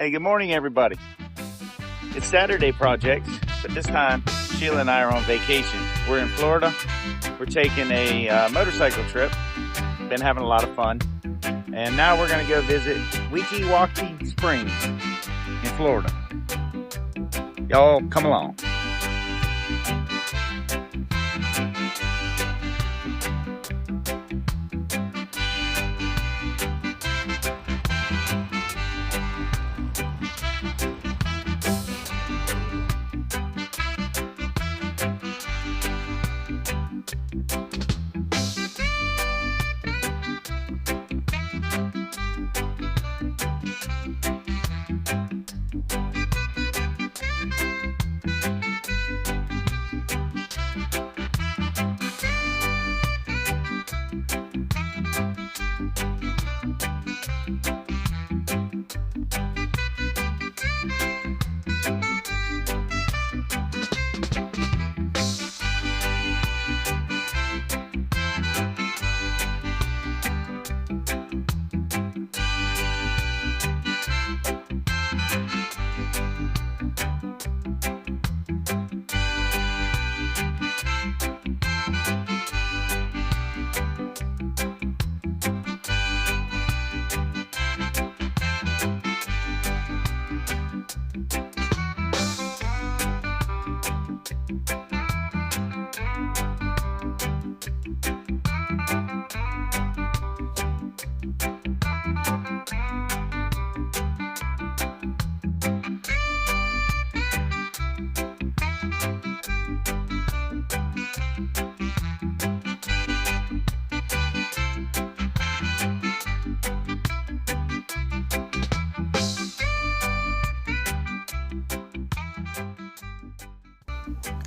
Hey, good morning, everybody. It's Saturday projects, but this time Sheila and I are on vacation. We're in Florida. We're taking a motorcycle trip. Been having a lot of fun. And now we're gonna go visit Ocala Springs in Florida. Y'all come along.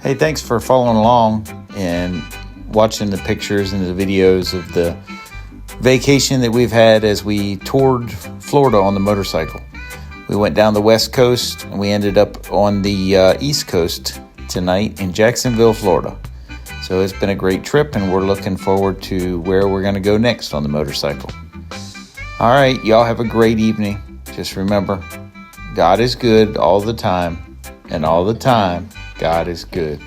Hey, thanks for following along and watching the pictures and the videos of the vacation that we've had as we toured Florida on the motorcycle. We went down the West Coast and we ended up on the East Coast tonight in Jacksonville, Florida. So it's been a great trip and we're looking forward to where we're going to go next on the motorcycle. All right, y'all have a great evening. Just remember, God is good all the time, and all the time, God is good.